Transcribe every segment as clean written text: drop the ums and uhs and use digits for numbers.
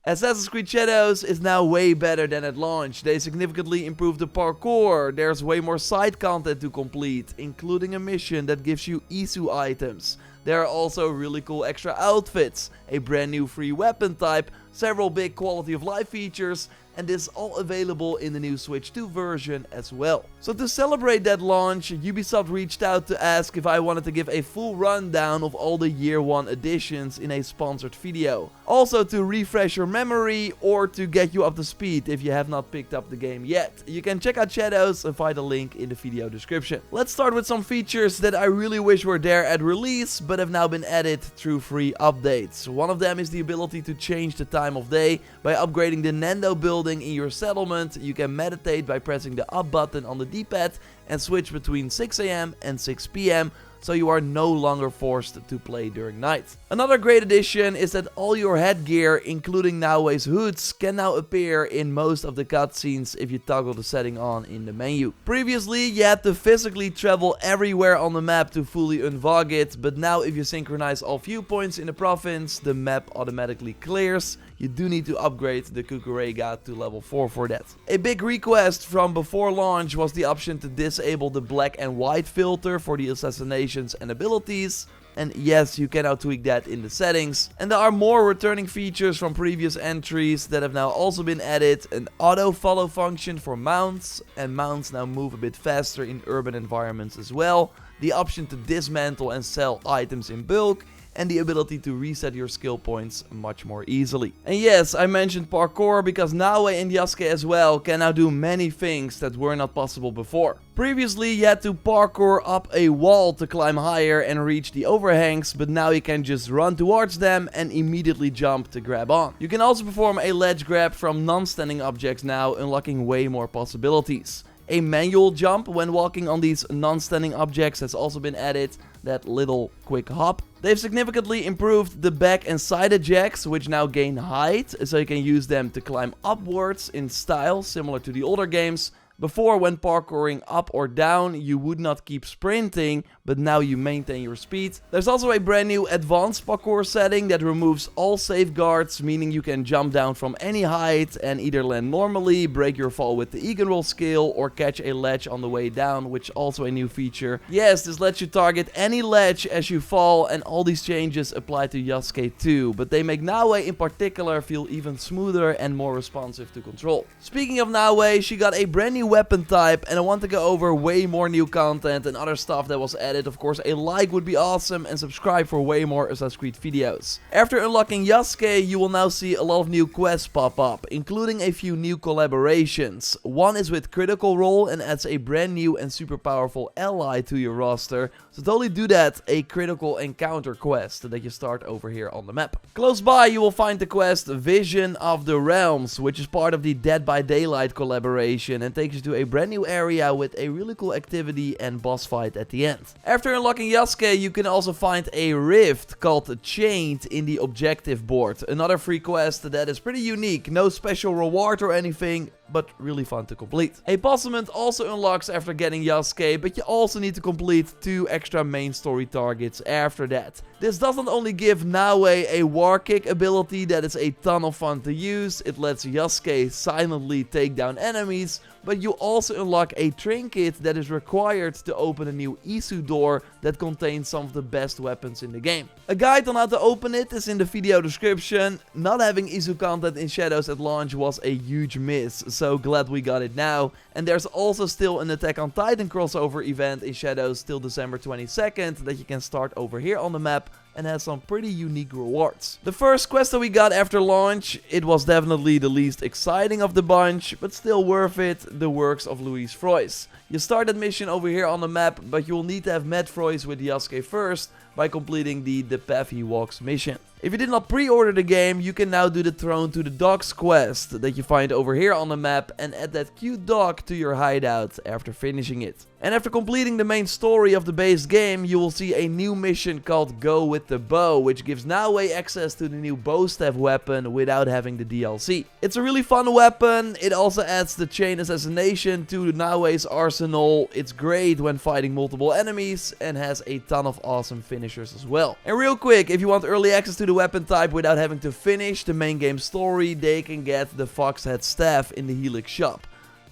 Assassin's Creed Shadows is now way better than at launch. They significantly improved the parkour, there's way more side content to complete, including a mission that gives you Isu Items. There are also really cool extra outfits, a brand new free weapon type, several big quality of life features, and this is all available in the new Switch 2 version as well. So to celebrate that launch, Ubisoft reached out to ask if I wanted to give a full rundown of all the year 1 additions in a sponsored video. Also to refresh your memory or to get you up to speed if you have not picked up the game yet. You can check out Shadows and find a link in the video description. Let's start with some features that I really wish were there at release but have now been added through free updates. One of them is the ability to change the time of day by upgrading the Nendo building in your settlement. You can meditate by pressing the up button on the D-pad and switch between 6 AM and 6 PM, so you are no longer forced to play during night. Another great addition is that all your headgear, including Naoe's hoods, can now appear in most of the cutscenes if you toggle the setting on in the menu. Previously, you had to physically travel everywhere on the map to fully unvog it, but now if you synchronize all viewpoints in the province, the map automatically clears. You do need to upgrade the Kukurega to level 4 for that. A big request from before launch was the option to disable the black and white filter for the assassinations and abilities. And yes, you can now tweak that in the settings. And there are more returning features from previous entries that have now also been added. An auto follow function for mounts, and mounts now move a bit faster in urban environments as well. The option to dismantle and sell items in bulk, and the ability to reset your skill points much more easily. And yes, I mentioned parkour because Naoe and Yasuke as well can now do many things that were not possible before. Previously, you had to parkour up a wall to climb higher and reach the overhangs, but now you can just run towards them and immediately jump to grab on. You can also perform a ledge grab from non-standing objects now, unlocking way more possibilities. A manual jump when walking on these non-standing objects has also been added, that little quick hop. They've significantly improved the back and side ejects, which now gain height, so you can use them to climb upwards in style, similar to the older games. Before, when parkouring up or down, you would not keep sprinting, but now you maintain your speed. There's also a brand new advanced parkour setting that removes all safeguards, meaning you can jump down from any height and either land normally, break your fall with the Egan roll skill, or catch a ledge on the way down, which is also a new feature. Yes, this lets you target any ledge as you fall, and all these changes apply to Yasuke too, but they make Naoe in particular feel even smoother and more responsive to control. Speaking of Naoe, she got a brand new weapon type, and I want to go over way more new content and other stuff that was added. Of course, a like would be awesome, and subscribe for way more Assassin's Creed videos. After unlocking Yasuke, you will now see a lot of new quests pop up, including a few new collaborations. One is with Critical Role and adds a brand new and super powerful ally to your roster. So totally do that, a critical encounter quest that you start over here on the map. Close by you will find the quest Vision of the Realms, which is part of the Dead by Daylight collaboration and takes you to a brand new area with a really cool activity and boss fight at the end. After unlocking Yasuke, you can also find a rift called Chained in the objective board. Another free quest that is pretty unique, no special reward or anything, but really fun to complete. A postament also unlocks after getting Yasuke, but you also need to complete 2 extra main story targets after that. This doesn't only give Naoe a war kick ability that is a ton of fun to use, it lets Yasuke silently take down enemies, but you also unlock a trinket that is required to open a new Isu door that contains some of the best weapons in the game. A guide on how to open it is in the video description. Not having Isu content in Shadows at launch was a huge miss, so glad we got it now. And there's also still an Attack on Titan crossover event in Shadows till December 22nd that you can start over here on the map, and has some pretty unique rewards. The first quest that we got after launch, it was definitely the least exciting of the bunch, but still worth it, the works of Louise Froys. You start that mission over here on the map, but you will need to have met Froys with Yasuke first by completing the Path He Walks mission. If you did not pre-order the game, you can now do the Throne to the Dogs quest that you find over here on the map and add that cute dog to your hideout after finishing it. And after completing the main story of the base game, you will see a new mission called Go with the Bow, which gives Naue access to the new bow staff weapon without having the DLC. It's a really fun weapon. It also adds the chain assassination to Naue's arsenal. It's great when fighting multiple enemies and has a ton of awesome finishers as well. And real quick, if you want early access to the weapon type without having to finish the main game story, they can get the Fox Head staff in the Helix shop.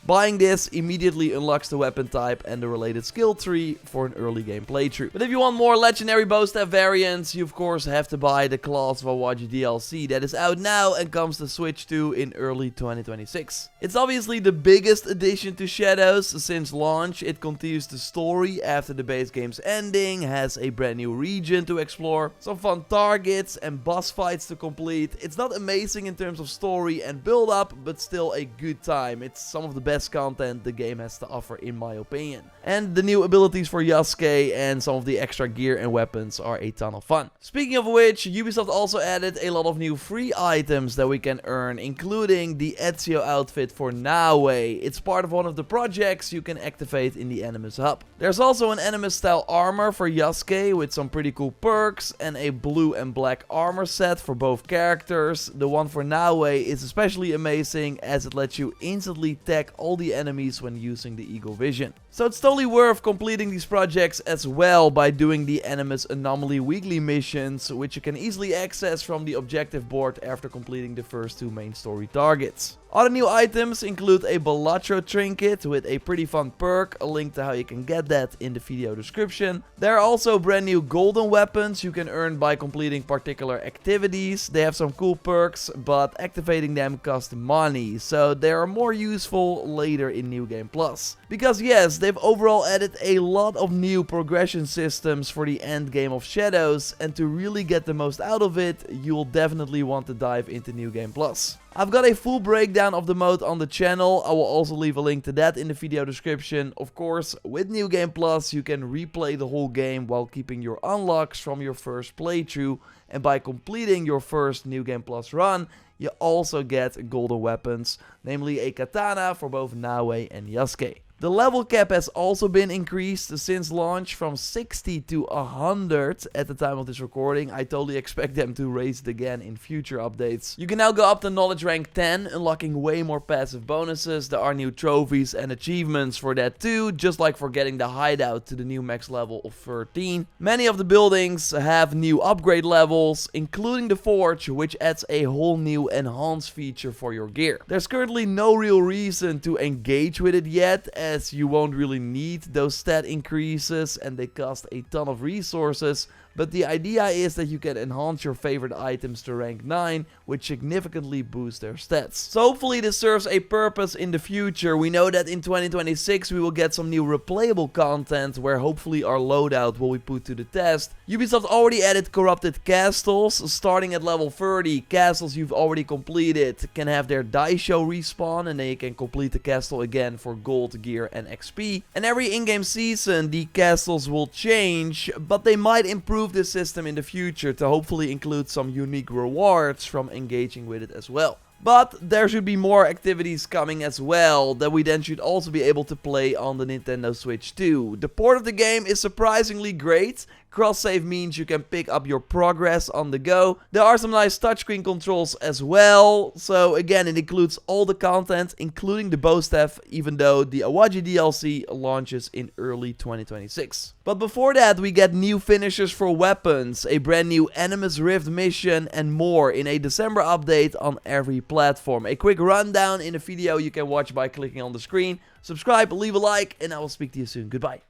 Buying this immediately unlocks the weapon type and the related skill tree for an early game playthrough. But if you want more legendary bow staff variants, you of course have to buy the Claws of Awaji DLC that is out now and comes to Switch 2 in early 2026. It's obviously the biggest addition to Shadows since launch. It continues the story after the base game's ending, has a brand new region to explore, some fun targets and boss fights to complete. It's not amazing in terms of story and build up, but still a good time. It's some of the best content the game has to offer in my opinion. And the new abilities for Yasuke and some of the extra gear and weapons are a ton of fun. Speaking of which, Ubisoft also added a lot of new free items that we can earn, including the Ezio outfit for Naue. It's part of one of the projects you can activate in the Animus hub. There's also an Animus style armor for Yasuke with some pretty cool perks and a blue and black armor set for both characters. The one for Naue is especially amazing as it lets you instantly tag all the enemies when using the Eagle Vision. So it's totally worth completing these projects as well by doing the Animus Anomaly weekly missions, which you can easily access from the objective board after completing the first two main story targets. Other new items include a Balatro trinket with a pretty fun perk, a link to how you can get that in the video description. There are also brand new golden weapons you can earn by completing particular activities. They have some cool perks, but activating them costs money, so they are more useful later in New Game Plus. Because yes, they've overall added a lot of new progression systems for the end game of Shadows, and to really get the most out of it, you'll definitely want to dive into New Game Plus. I've got a full breakdown of the mode on the channel. I will also leave a link to that in the video description. Of course, with New Game Plus, you can replay the whole game while keeping your unlocks from your first playthrough. And by completing your first New Game Plus run, you also get golden weapons, namely a katana for both Naue and Yasuke. The level cap has also been increased since launch from 60 to 100 at the time of this recording. I totally expect them to raise it again in future updates. You can now go up to knowledge rank 10, unlocking way more passive bonuses. There are new trophies and achievements for that too, just like for getting the hideout to the new max level of 13. Many of the buildings have new upgrade levels, including the forge, which adds a whole new enhanced feature for your gear. There's currently no real reason to engage with it yet, as you won't really need those stat increases and they cost a ton of resources, but the idea is that you can enhance your favorite items to rank 9, which significantly boosts their stats. So hopefully this serves a purpose in the future. We know that in 2026 we will get some new replayable content where hopefully our loadout will be put to the test. Ubisoft already added corrupted castles. Starting at level 30, castles you've already completed can have their die show respawn, and then you can complete the castle again for gold, gear and XP. And every in-game season the castles will change, but they might improve this system in the future to hopefully include some unique rewards from engaging with it as well. But there should be more activities coming as well that we then should also be able to play on the Nintendo Switch too. The port of the game is surprisingly great. Cross-save means you can pick up your progress on the go. There are some nice touchscreen controls as well. So again, it includes all the content, including the bow staff, even though the Awaji DLC launches in early 2026. But before that, we get new finishers for weapons, a brand new Animus Rift mission, and more in a December update on every platform. A quick rundown in a video you can watch by clicking on the screen. Subscribe, leave a like, and I will speak to you soon. Goodbye.